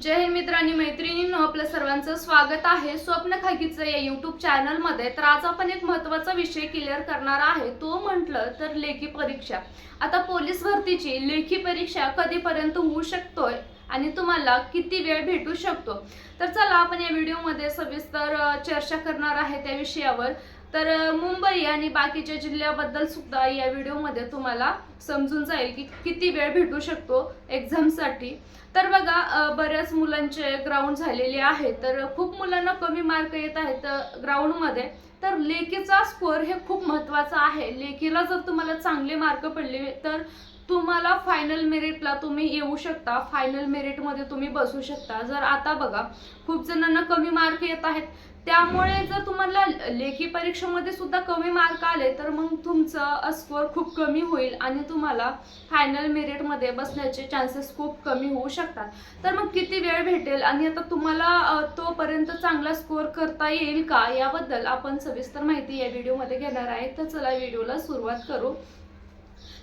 जय हिंद मित्र आणि मैत्रिणींनो, आपल्या सर्वांचं स्वागत आहे स्वप्न खाकीचं या यूट्यूब चॅनलमध्ये। तर आज आपण एक महत्त्वाचा विषय क्लिअर करणार आहे, तो म्हटलं तर लेखी परीक्षा। आता पोलीस भरतीची लेखी परीक्षा कधीपर्यंत होऊ शकतोय आणि तुम्हाला किती वेळ भेटू शकतो, तर चला आपण या व्हिडिओमध्ये सविस्तर चर्चा करणार आहे त्या विषयावर। तर मुंबई आणि बाकीच्या जिल्ह्याबद्दल सुद्धा या व्हिडिओमध्ये तुम्हाला समजून जाईल की किती वेळ भेटू शकतो एक्झामसाठी। तर बघा, बऱ्याच मुलांचे ग्राउंड झालेले आहे, तर खूप मुलांना कमी मार्क येत आहेत ग्राउंडमध्ये। तर लेखीचा स्कोअर हे खूप महत्त्वाचा आहे। लेखीला जर तुम्हाला चांगले मार्क पडले तर तुम्हाला फायनल मेरिटला तुम्ही येऊ शकता, फायनल मेरिटमध्ये तुम्ही बसू शकता। जर आता बघा खूप जणांना कमी मार्क येत आहेत, त्यामुळे जर तुम्हाला लेखी परीक्षेमध्ये सुद्धा कमी मार्क आले तर मग तुमचा स्कोअर खूप कमी होईल आणि तुम्हाला फायनल मेरिटमध्ये बसण्याचे चान्सेस खूप कमी होऊ शकतात। तर मग किती वेळ भेटेल आणि आता तुम्हाला तोपर्यंत चांगला स्कोअर करता येईल का, याबद्दल आपण सविस्तर माहिती या व्हिडिओमध्ये घेणार आहे। तर चला व्हिडिओला सुरुवात करू।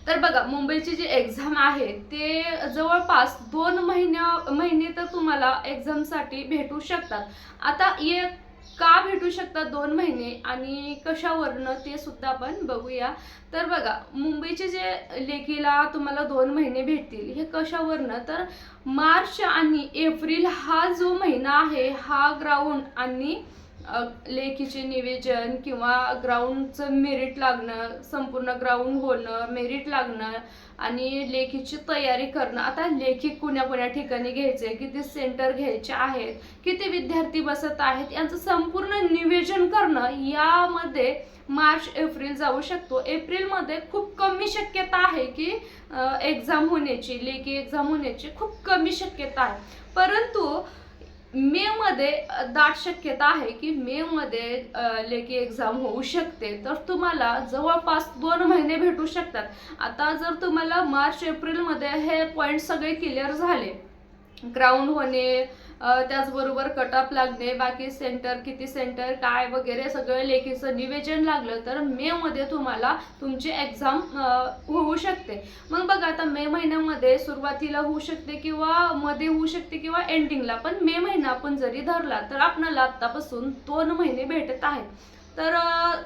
तर बघा, मुंबईची जी एक्झाम आहे ते जवळपास 2 महिने तर तुम्हाला एक्झामसाठी भेटू शकतात। आता का भेटू शकतात 2 महिने आणि कशावरनं ते सुद्धा आपण बघूया। तर बघा, मुंबईचे जे लेखीला तुम्हाला 2 महिने भेटतील हे कशावरनं, तर मार्च आणि एप्रिल हा जो महिना आहे हा ग्राउंड आणि लेखीचे निवेदन किंवा ग्राउंडचं मेरिट लागणं, संपूर्ण ग्राउंड होणं, मेरिट लागणं आणि लेखीची तयारी करणं। आता लेखी कोण्या ठिकाणी घ्यायचे, किती सेंटर घ्यायचे आहेत, किती विद्यार्थी बसत आहेत, यांचं संपूर्ण नियोजन करणं, यामध्ये मार्च एप्रिल जाऊ शकतो। एप्रिलमध्ये खूप कमी शक्यता आहे की एक्झाम होण्याची, लेखी एक्झाम होण्याची खूप कमी शक्यता आहे। परंतु मे मध्ये दाट शक्यता आहे की मे मध्ये लेखी एक्झाम होऊ शकते। तर तुम्हाला जवळपास 2 महिने भेटू शकतात। आता जर तुम्हाला मार्च एप्रिल मध्ये हे पॉइंट सगळे क्लिअर झाले, ग्राउंड होणे, त्याचबरोबर कटअप लागणे, बाकी सेंटर किती सेंटर काय वगैरे सगळं लेखीचं निवेदन लागलं, तर मे मध्ये तुम्हाला तुमची एक्झाम होऊ शकते। मग बघा, आता मे महिन्यामध्ये सुरुवातीला होऊ शकते किंवा मध्ये होऊ शकते किंवा एंडिंगला, पण मे महिना आपण जरी धरला तर आपल्याला आतापासून 2 महिने भेटत आहेत। तर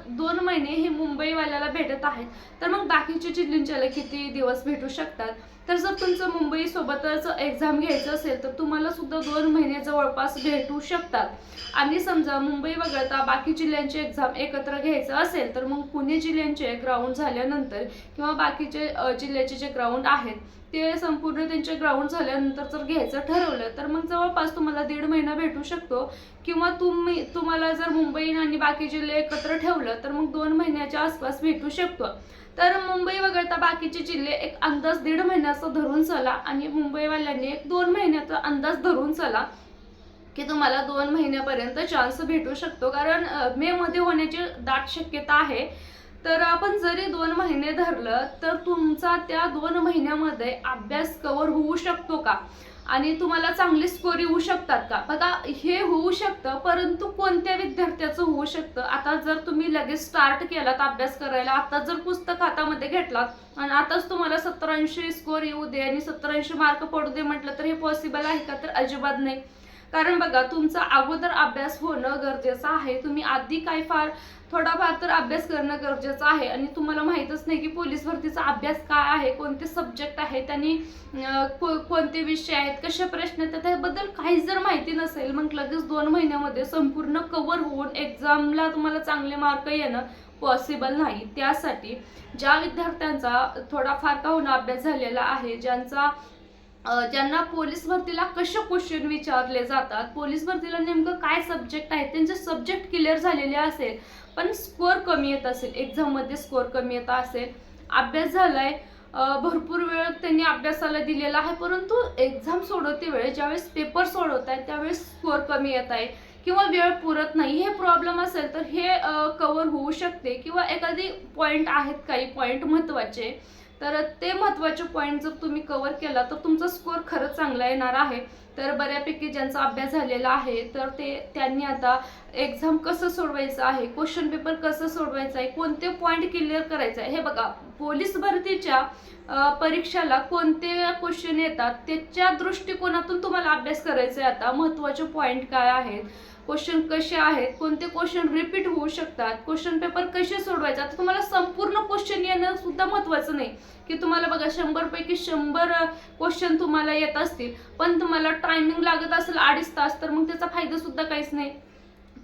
2 महिने हे मुंबईवाल्याला भेटत आहेत। तर मग बाकीच्या जिल्ह्यांच्याला किती दिवस भेटू शकतात, तर जर तुमचं मुंबई सोबतच एक्झाम घ्यायचं असेल तर तुम्हाला सुद्धा 2 महिने जवळपास भेटू शकतात। आणि समजा मुंबई वगळता बाकी जिल्ह्यांचे एक्झाम एकत्र घ्यायचं असेल तर मग पुणे जिल्ह्यांचे ग्राउंड झाल्यानंतर किंवा बाकीचे जिल्ह्याचे जे ग्राउंड आहेत ते संपूर्ण त्यांचे ग्राउंड झाल्यानंतर जर घ्यायचं ठरवलं तर मग जवळपास तुम्हाला 1.5 महिना भेटू शकतो। किंवा तुम्हाला जर मुंबई आणि बाकी जिल्हे एकत्र ठेवलं तर मग 2 महिन्याच्या आसपास भेटू शकतो। तर मुंबई वगळता बाकीचे जिल्हे एक अंदाज 1.5 महिन्याचा धरून चला आणि मुंबईवाल्यांनी एक 2 महिन्याचा अंदाज धरून चला की तुम्हाला 2 महिन्यापर्यंत चान्स भेटू शकतो। कारण मे मध्ये होण्याची दाट शक्यता आहे। तर आपण जरी 2 महिने धरलं तर तुमचा त्या 2 महिन्यामध्ये अभ्यास कव्हर होऊ शकतो का आणि तुम्हाला चांगले स्कोर येऊ शकतात का, बघा हे होऊ शकतं। परंतु कोणत्या विद्यार्थ्याचं होऊ शकतं, आता जर तुम्ही लगेच स्टार्ट केलात अभ्यास करायला, आता जर पुस्तक हातामध्ये घेतलात आणि आताच तुम्हाला 70-80 स्कोर येऊ दे आणि 70-80 मार्क पडू दे म्हटलं तर हे पॉसिबल आहे का, तर अजिबात नाही। कारण बघा, तुमचा अगोदर अभ्यास होणं गरजेचं आहे। तुम्ही आधी थोडाफार तर अभ्यास करणं गरजेचं आहे आणि तुम्हाला माहीतच नाही की पोलीस भरतीचा अभ्यास काय आहे, कोणते सब्जेक्ट आहेत आणि कोणते विषय आहेत, कसे प्रश्न आहेत, त्याबद्दल काहीच जर माहिती नसेल मग लगेच 2 महिन्यामध्ये संपूर्ण कव्हर होऊन एक्झामला तुम्हाला चांगले मार्क येणं पॉसिबल नाही। त्यासाठी ज्या विद्यार्थ्यांचा थोडाफार का होणं अभ्यास झालेला आहे, ज्यांना पोलीस भरतीला कसे क्वेश्चन विचारले जातात, पोलीस भरतीला नेमकं काय सब्जेक्ट आहेत, त्यांचे सब्जेक्ट क्लिअर झालेले असेल पण स्कोअर कमी येत असेल, एक्झाममध्ये स्कोअर कमी येत असेल, अभ्यास झालाय, भरपूर वेळ त्यांनी अभ्यासाला दिलेला आहे, परंतु एक्झाम सोडवते वेळेस ज्यावेळेस पेपर सोडवत आहेत त्यावेळेस स्कोअर कमी येत आहे किंवा वेळ पुरत नाही, हे प्रॉब्लेम असेल तर हे कव्हर होऊ शकते। किंवा एखादी पॉईंट आहेत, काही पॉईंट महत्त्वाचे, तर ते महत्त्वाचे पॉईंट जर तुम्ही कव्हर केला तर तुमचा स्कोअर खरंच चांगला येणार आहे। तर बऱ्यापैकी ज्यांचा अभ्यास झालेला आहे तर त्यांनी आता एक्झाम कसं सोडवायचं आहे, क्वेश्चन पेपर कसं सोडवायचं आहे, कोणते पॉईंट क्लिअर करायचं आहे, हे बघा पोलीस भरतीच्या परीक्षाला कोणते क्वेश्चन येतात त्याच्या दृष्टिकोनातून तुम्हाला अभ्यास करायचा आहे. आता महत्त्वाचे पॉईंट काय आहेत, क्वेश्चन कसे आहेत, कोणते क्वेश्चन रिपीट होऊ शकतात, क्वेश्चन पेपर कसे सोडवायचे. आता तुम्हाला संपूर्ण क्वेश्चन येणं सुद्धा महत्त्वाचं नाही की तुम्हाला बघा 100 पैकी 100 क्वेश्चन तुम्हाला येत असतील पण तुम्हाला टायमिंग लागत असेल 2.5 तास, तर मग त्याचा फायदा सुद्धा काहीच नाही.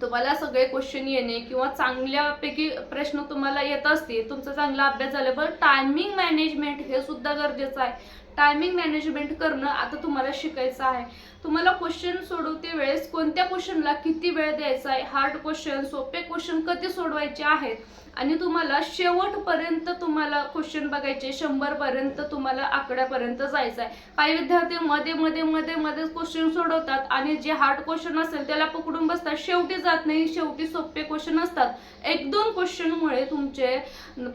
तुम्हाला सगळे क्वेश्चन येणे किंवा चांगल्यापैकी प्रश्न तुम्हाला येत असतील, तुमचा चांगला अभ्यास झाला, बरं टायमिंग मॅनेजमेंट हे सुद्धा गरजेचं आहे. टायमिंग मॅनेजमेंट करणं आता तुम्हाला शिकायचं आहे. तुम्हाला क्वेश्चन सोडवते वेळेस कोणत्या क्वेश्चनला किती वेळ द्यायचा आहे, हार्ड क्वेश्चन सोपे क्वेश्चन कधी सोडवायचे आहेत आणि तुम्हाला शेवटपर्यंत तुम्हाला क्वेश्चन बघायचे, 100 पर्यंत तुम्हाला आकड्यापर्यंत जायचं आहे. काही विद्यार्थी मध्ये मध्ये मध्ये मध्ये क्वेश्चन सोडवतात आणि जे हार्ड क्वेश्चन असेल त्याला पकडून बसतात, शेवटी जात नाही, शेवटी सोपे क्वेश्चन असतात. 1-2 क्वेश्चनमुळे तुमचे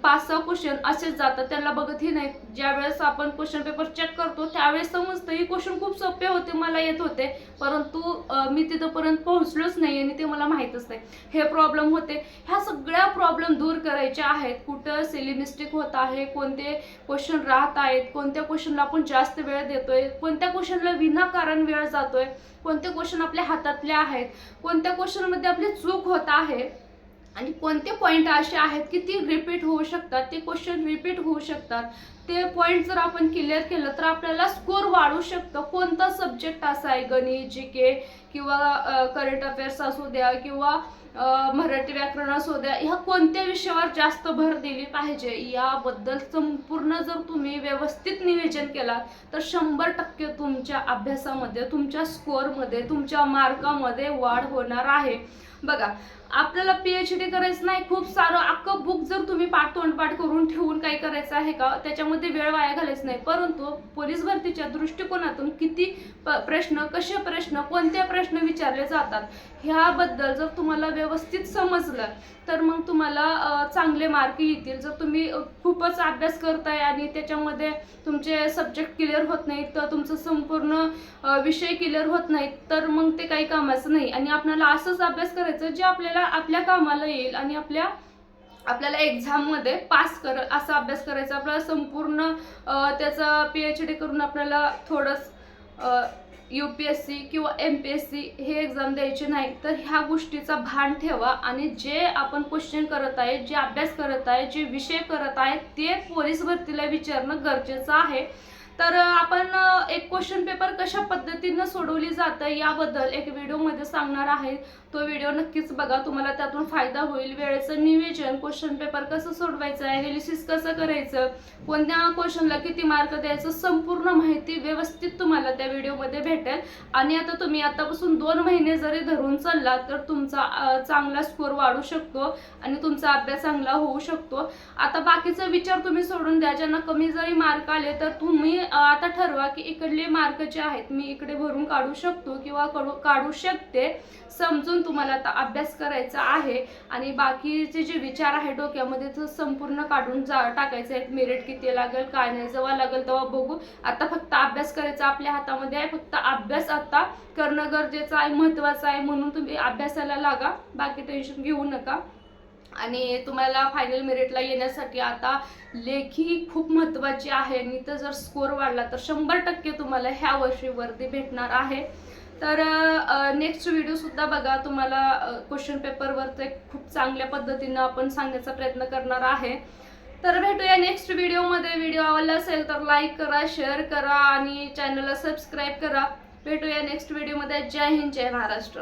5-6 क्वेश्चन असेच जातात, त्याला बघतही नाही. ज्यावेळेस आपण क्वेश्चन पेपर चेक करतो त्यावेळेस समजतं ही क्वेश्चन खूप सोपे होते, मला येत होते, परंतु मी तिथपर्यंत पोहोचलोच नाही आणि ते मला माहीतच नाही, हे प्रॉब्लेम होते. ह्या सगळ्या प्रॉब्लेम दूर करायचे आहेत. कुठं सिली मिस्टेक होत आहे, कोणते क्वेश्चन राहत आहेत, कोणत्या क्वेश्चनला आपण जास्त वेळ देतोय, कोणत्या क्वेश्चनला विनाकारण वेळ जातोय, कोणते क्वेश्चन आपल्या हातातले आहेत, कोणत्या क्वेश्चनमध्ये आपली चूक होत आहे आणि कोणते पॉईंट असे आहेत की ती रिपीट होऊ शकतात, ते क्वेश्चन रिपीट होऊ शकतात. ते पॉईंट जर आपण क्लिअर केलं तर आपल्याला स्कोर वाढू शकतं. कोणता सब्जेक्ट असा आहे, गणित, GK किंवा करंट अफेअर्स असू द्या किंवा मराठी व्याकरण असू द्या, ह्या कोणत्या विषयावर जास्त भर दिली पाहिजे याबद्दल संपूर्ण जर तुम्ही व्यवस्थित नियोजन केला तर 100% तुमच्या अभ्यासामध्ये, तुमच्या स्कोअरमध्ये, तुमच्या मार्कामध्ये वाढ होणार आहे. बघा आपल्याला PhD करायचं नाही, खूप सारं अख्खं बुक जर तुम्ही तोंडपाठ करून ठेवून काय करायचं आहे का, त्याच्यामध्ये वेळ वाया घालायचं नाही. परंतु पोलीस भरतीच्या दृष्टिकोनातून किती प्रश्न, कसे प्रश्न, कोणते प्रश्न विचारले जातात ह्याबद्दल जर तुम्हाला व्यवस्थित समजलं तर मग तुम्हाला चांगले मार्क येतील. जर तुम्ही खूपच अभ्यास करताय आणि त्याच्यामध्ये तुमचे सब्जेक्ट क्लिअर होत नाहीत, तर तुमचं संपूर्ण विषय क्लिअर होत नाहीत, तर मग ते काही कामाचं नाही. आणि आपल्याला असंच अभ्यास करायचं जे आपल्या कामाला येईल आणि आपल्याला एक्झाममध्ये पास असा अभ्यास करायचा. आपल्याला संपूर्ण त्याचा PhD करून आपल्याला थोडंच UPSC किंवा MPSC हे एक्झाम द्यायचे नाही. तर ह्या गोष्टीचा भान ठेवा आणि जे आपण क्वेश्चन करत आहे, जे अभ्यास करत आहे, जे विषय करत आहे ते पोलीस भरतीला विचारणं गरजेचं आहे. तर आपण एक क्वेश्चन पेपर कशा पद्धतीनं सोडवली जातं याबद्दल एक व्हिडिओमध्ये सांगणार आहे. तो व्हिडिओ नक्कीच बघा, तुम्हाला त्यातून फायदा होईल. वेळेचं नियोजन, क्वेश्चन पेपर कसं सोडवायचं, ॲनालिसिस कसं करायचं, कोणत्या क्वेश्चनला किती मार्क द्यायचं, संपूर्ण माहिती व्यवस्थित तुम्हाला त्या व्हिडिओमध्ये भेटेल. आणि आता तुम्ही आतापासून 2 महिने जरी धरून चालला तर तुमचा चांगला स्कोर वाढू शकतो आणि तुमचा अभ्यास चांगला होऊ शकतो. आता बाकीचा विचार तुम्ही सोडून द्या. ज्यांना कमी जरी मार्क आले तर तुम्ही आता ठरवा की इकडले मार्क जे आहेत मी इकडे भरून काढू शकतो किंवा काढू शकते, समजून तुम्हाला आता अभ्यास करायचा आहे. आणि बाकीचे जे विचार आहे डोक्यामध्ये ते संपूर्ण काढून टाकायचं आहे. मेरिट किती लागेल, काय नाही, जेव्हा लागेल तेव्हा बघू. आता फक्त अभ्यास करायचा आपल्या हातामध्ये आहे. फक्त अभ्यास आता करणं गरजेचं आहे, महत्त्वाचं आहे. म्हणून तुम्ही अभ्यासाला लागा, बाकी टेन्शन घेऊ नका. आणि तुम्हाला फायनल मेरिटला येण्यासाठी आता लेखी खूप महत्त्वाची आहे. आणि तर जर स्कोर वाढला तर 100% तुम्हाला ह्या वर्षी वर्दी भेटणार आहे. तर नेक्स्ट व्हिडिओ सुद्धा बघा. तुम्हाला क्वेश्चन पेपरवरचे खूप चांगल्या पद्धतीनं आपण सांगण्याचा प्रयत्न करणार आहे. तर भेटूया नेक्स्ट व्हिडिओमध्ये. व्हिडिओ आवडला असेल तर लाईक करा, शेअर करा आणि चॅनलला सबस्क्राईब करा. भेटूया नेक्स्ट व्हिडिओमध्ये. जय हिंद, जय महाराष्ट्र.